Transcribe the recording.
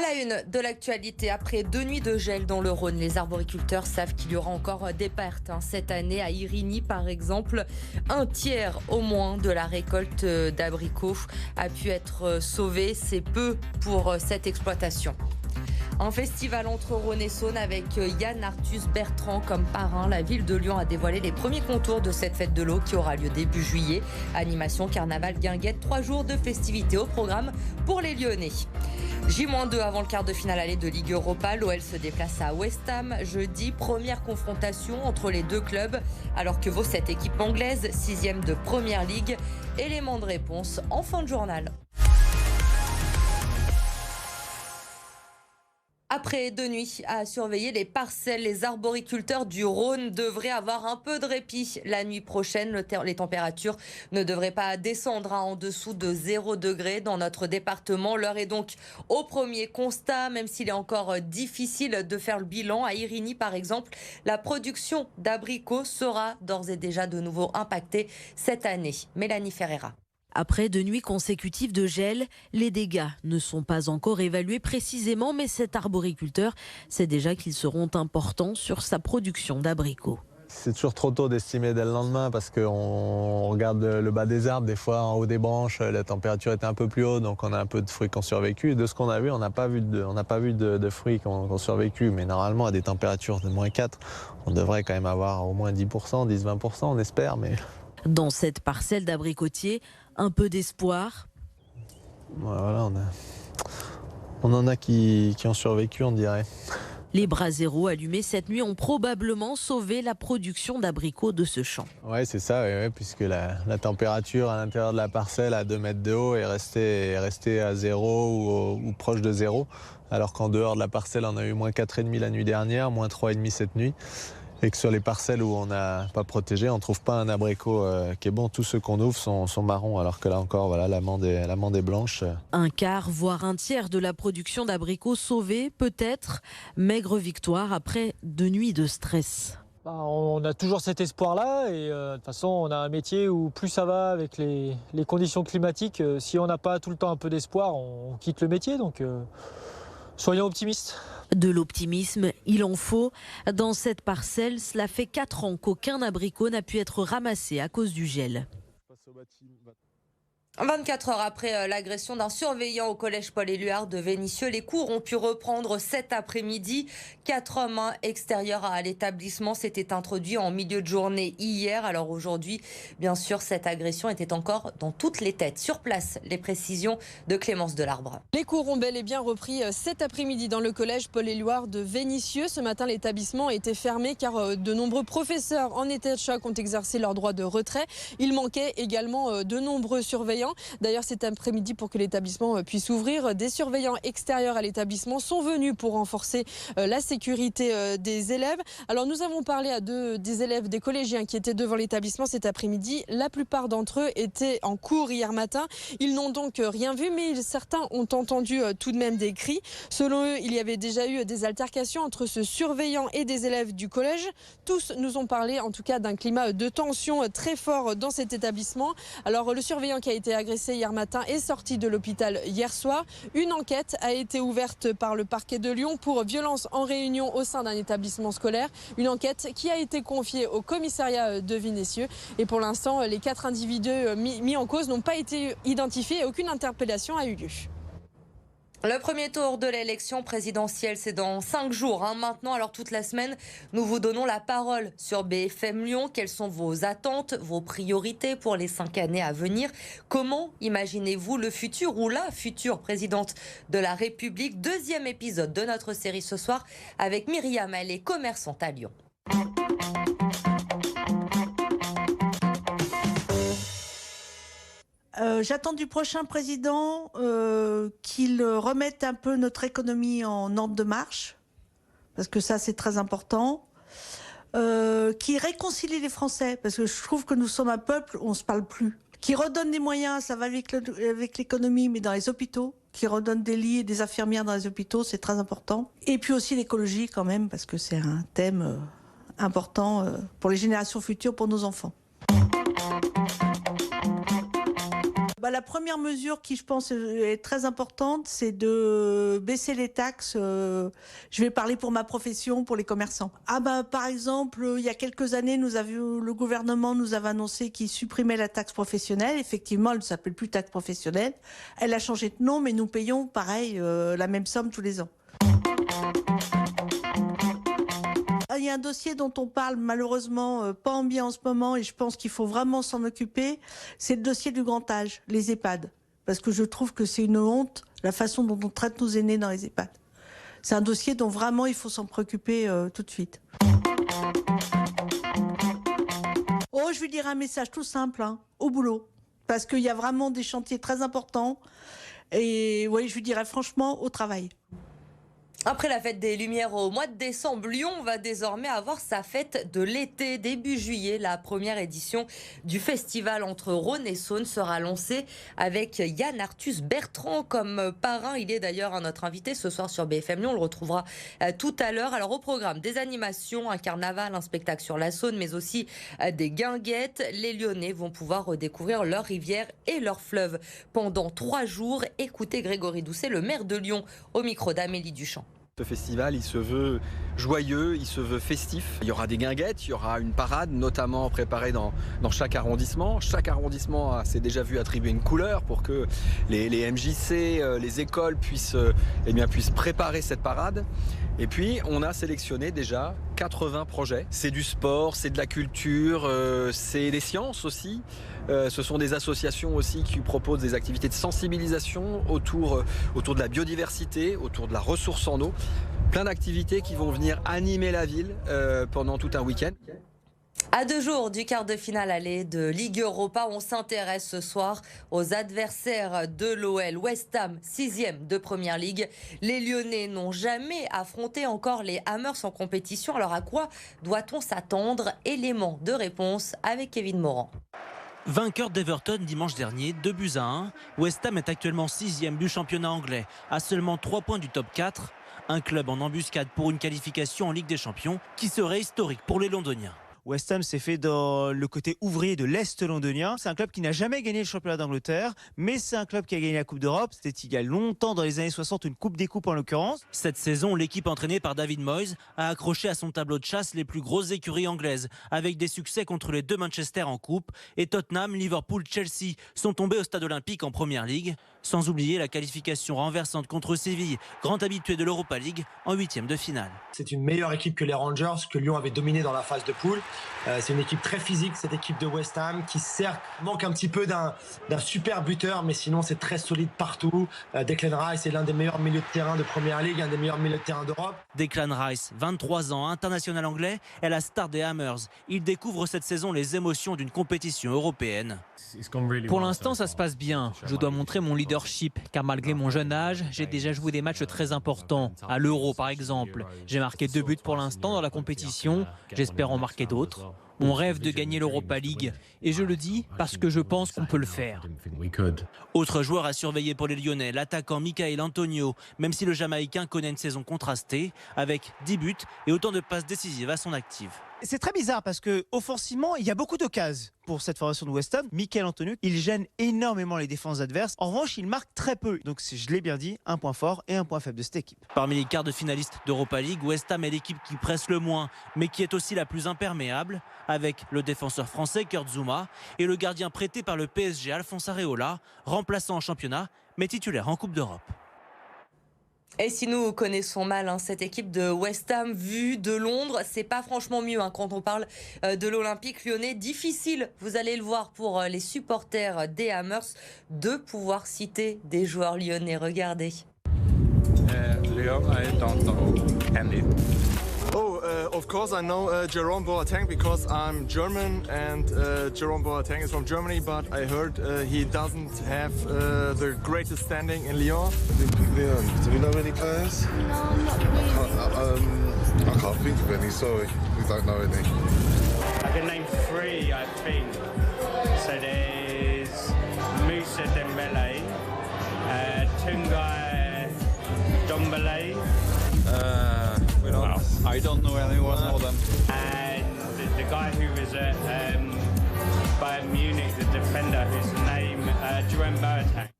À la une de l'actualité, après 2 nuits de gel dans le Rhône, les arboriculteurs savent qu'il y aura encore des pertes. Cette année, à Irigny, par exemple, 1/3 au moins de la récolte d'abricots a pu être sauvé. C'est peu pour cette exploitation. Un festival entre Rhône et Saône avec Yann Arthus Bertrand comme parrain. La ville de Lyon a dévoilé les premiers contours de cette fête de l'eau qui aura lieu début juillet. Animation, carnaval, guinguette, 3 jours de festivités au programme pour les Lyonnais. J-2 avant le quart de finale aller de Ligue Europa. L'OL se déplace à West Ham jeudi. Première confrontation entre les deux clubs alors que vaut cette équipe anglaise, 6e de Première Ligue. Élément de réponse en fin de journal. Après 2 nuits à surveiller les parcelles, les arboriculteurs du Rhône devraient avoir un peu de répit. La nuit prochaine, les températures ne devraient pas descendre en dessous de 0 degré dans notre département. L'heure est donc au premier constat, même s'il est encore difficile de faire le bilan. À Irigny, par exemple, la production d'abricots sera d'ores et déjà de nouveau impactée cette année. Mélanie Ferreira. Après 2 nuits consécutives de gel, les dégâts ne sont pas encore évalués précisément, mais cet arboriculteur sait déjà qu'ils seront importants sur sa production d'abricots. C'est toujours trop tôt d'estimer dès le lendemain parce qu'on regarde le bas des arbres, des fois en haut des branches, la température était un peu plus haute, donc on a un peu de fruits qui ont survécu. Et de ce qu'on a vu, on n'a pas vu de fruits qui ont survécu, mais normalement à des températures de -4, on devrait quand même avoir au moins 10%, 10-20%, on espère. Mais... Dans cette parcelle d'abricotiers, un peu d'espoir. Voilà, on en a qui ont survécu, on dirait. Les braseros allumés cette nuit ont probablement sauvé la production d'abricots de ce champ. Oui, c'est ça, puisque la température à l'intérieur de la parcelle à 2 mètres de haut est restée à 0 ou proche de 0, alors qu'en dehors de la parcelle, on a eu -4,5 la nuit dernière, -3,5 cette nuit. Et que sur les parcelles où on n'a pas protégé, on ne trouve pas un abricot qui est bon. Tous ceux qu'on ouvre sont marrons, alors que là encore, voilà, l'amande est blanche. Un quart, voire 1/3 de la production d'abricots sauvée, peut-être. Maigre victoire après 2 nuits de stress. On a toujours cet espoir-là et de toute façon, on a un métier où plus ça va avec les conditions climatiques, si on n'a pas tout le temps un peu d'espoir, on quitte le métier. Donc soyons optimistes. De l'optimisme, il en faut. Dans cette parcelle, cela fait 4 ans qu'aucun abricot n'a pu être ramassé à cause du gel. 24 heures après l'agression d'un surveillant au collège Paul-Éluard de Vénissieux, les cours ont pu reprendre cet après-midi. 4 hommes extérieurs à l'établissement s'étaient introduits en milieu de journée hier. Alors aujourd'hui, bien sûr, cette agression était encore dans toutes les têtes. Sur place, les précisions de Clémence Delarbre. Les cours ont bel et bien repris cet après-midi dans le collège Paul-Éluard de Vénissieux. Ce matin, l'établissement était fermé car de nombreux professeurs en état de choc ont exercé leur droit de retrait. Il manquait également de nombreux surveillants. D'ailleurs, cet après-midi, pour que l'établissement puisse ouvrir, des surveillants extérieurs à l'établissement sont venus pour renforcer la sécurité des élèves. Alors, nous avons parlé à des élèves, des collégiens qui étaient devant l'établissement cet après-midi. La plupart d'entre eux étaient en cours hier matin. Ils n'ont donc rien vu, mais certains ont entendu tout de même des cris. Selon eux, il y avait déjà eu des altercations entre ce surveillant et des élèves du collège. Tous nous ont parlé, en tout cas, d'un climat de tension très fort dans cet établissement. Alors, le surveillant qui a été agressé hier matin est sorti de l'hôpital hier soir. Une enquête a été ouverte par le parquet de Lyon pour violence en réunion au sein d'un établissement scolaire. Une enquête qui a été confiée au commissariat de Vénissieux. Et pour l'instant, les 4 individus mis en cause n'ont pas été identifiés et aucune interpellation a eu lieu. Le premier tour de l'élection présidentielle, c'est dans 5 jours. Maintenant, alors toute la semaine, nous vous donnons la parole sur BFM Lyon. Quelles sont vos attentes, vos priorités pour les 5 années à venir? Comment imaginez-vous le futur ou la future présidente de la République? 2e épisode de notre série ce soir avec Myriam, elle est commerçante à Lyon. J'attends du prochain président qu'il remette un peu notre économie en ordre de marche, parce que ça c'est très important, qu'il réconcilie les Français, parce que je trouve que nous sommes un peuple où on ne se parle plus, qu'il redonne des moyens, ça va avec l'économie, mais dans les hôpitaux, qu'il redonne des lits et des infirmières dans les hôpitaux, c'est très important. Et puis aussi l'écologie quand même, parce que c'est un thème important pour les générations futures, pour nos enfants. La première mesure qui, je pense, est très importante, c'est de baisser les taxes. Je vais parler pour ma profession, pour les commerçants. Par exemple, il y a quelques années, le gouvernement nous avait annoncé qu'il supprimait la taxe professionnelle. Effectivement, elle ne s'appelle plus taxe professionnelle. Elle a changé de nom, mais nous payons, pareil, la même somme tous les ans. Il y a un dossier dont on parle malheureusement pas en bien en ce moment et je pense qu'il faut vraiment s'en occuper, c'est le dossier du grand âge, les EHPAD. Parce que je trouve que c'est une honte, la façon dont on traite nos aînés dans les EHPAD. C'est un dossier dont vraiment il faut s'en préoccuper tout de suite. Je lui dirais un message tout simple, au boulot. Parce qu'il y a vraiment des chantiers très importants et oui, je lui dirais franchement au travail. Après la fête des Lumières au mois de décembre, Lyon va désormais avoir sa fête de l'été. Début juillet, la première édition du festival entre Rhône et Saône sera lancée avec Yann Arthus Bertrand comme parrain. Il est d'ailleurs notre invité ce soir sur BFM Lyon. On le retrouvera tout à l'heure. Alors au programme, des animations, un carnaval, un spectacle sur la Saône, mais aussi des guinguettes. Les Lyonnais vont pouvoir redécouvrir leur rivière et leur fleuve pendant 3 jours. Écoutez Grégory Doucet, le maire de Lyon, au micro d'Amélie Duchamp. Ce festival, il se veut joyeux, il se veut festif. Il y aura des guinguettes, il y aura une parade, notamment préparée dans chaque arrondissement. Chaque arrondissement s'est déjà vu attribuer une couleur pour que les MJC, les écoles puissent préparer cette parade. Et puis, on a sélectionné déjà 80 projets. C'est du sport, c'est de la culture, c'est des sciences aussi. Ce sont des associations aussi qui proposent des activités de sensibilisation autour de la biodiversité, autour de la ressource en eau. Plein d'activités qui vont venir animer la ville pendant tout un week-end. À 2 jours du quart de finale aller de Ligue Europa, on s'intéresse ce soir aux adversaires de l'OL. West Ham, 6e de Première Ligue. Les Lyonnais n'ont jamais affronté encore les Hammers en compétition. Alors à quoi doit-on s'attendre? Élément de réponse avec Kevin Morand. Vainqueur d'Everton dimanche dernier, 2-1. West Ham est actuellement 6e du championnat anglais, à seulement 3 points du top 4. Un club en embuscade pour une qualification en Ligue des Champions qui serait historique pour les Londoniens. West Ham s'est fait dans le côté ouvrier de l'Est londonien. C'est un club qui n'a jamais gagné le championnat d'Angleterre, mais c'est un club qui a gagné la Coupe d'Europe. C'était il y a longtemps, dans les années 60, une Coupe des Coupes en l'occurrence. Cette saison, l'équipe entraînée par David Moyes a accroché à son tableau de chasse les plus grosses écuries anglaises, avec des succès contre les 2 Manchester en Coupe. Et Tottenham, Liverpool, Chelsea sont tombés au Stade Olympique en Première Ligue. Sans oublier la qualification renversante contre Séville, grand habitué de l'Europa League, en 8e de finale. C'est une meilleure équipe que les Rangers, que Lyon avait dominé dans la phase de poule. C'est une équipe très physique, cette équipe de West Ham, qui certes manque un petit peu d'un super buteur, mais sinon c'est très solide partout. Declan Rice est l'un des meilleurs milieux de terrain de Première Ligue, un des meilleurs milieux de terrain d'Europe. Declan Rice, 23 ans, international anglais, est la star des Hammers. Il découvre cette saison les émotions d'une compétition européenne. Pour l'instant, ça se passe bien. Je dois montrer mon leadership, car malgré mon jeune âge, j'ai déjà joué des matchs très importants. À l'Euro, par exemple. J'ai marqué 2 buts pour l'instant dans la compétition. J'espère en marquer d'autres. On rêve de gagner l'Europa League. Et je le dis parce que je pense qu'on peut le faire. Autre joueur à surveiller pour les Lyonnais, l'attaquant Michael Antonio, même si le Jamaïcain connaît une saison contrastée, avec 10 buts et autant de passes décisives à son actif. C'est très bizarre parce que offensivement, il y a beaucoup d'occasions pour cette formation de West Ham. Michael Antonio, il gêne énormément les défenses adverses. En revanche, il marque très peu. Donc, je l'ai bien dit, un point fort et un point faible de cette équipe. Parmi les quarts de finalistes d'Europa League, West Ham est l'équipe qui presse le moins, mais qui est aussi la plus imperméable, avec le défenseur français Kurt Zouma et le gardien prêté par le PSG Alphonse Areola, remplaçant en championnat, mais titulaire en Coupe d'Europe. Et si nous connaissons mal cette équipe de West Ham vue de Londres, c'est pas franchement mieux quand on parle de l'Olympique Lyonnais. Difficile, vous allez le voir pour les supporters des Hammers, de pouvoir citer des joueurs lyonnais. Regardez. Lyon, I don't know any. Of course I know Jerome Boateng because I'm German and Jerome Boateng is from Germany, but I heard he doesn't have the greatest standing in Lyon. Leon, do we know any players? No, not really. I can't think of any, sorry. We don't know any. I can name 3, I think. So there's Moussa Dembele, Tungai Dombele. I don't know anyone of them. And the guy who was at Bayern Munich, the defender whose name Jerome Boateng.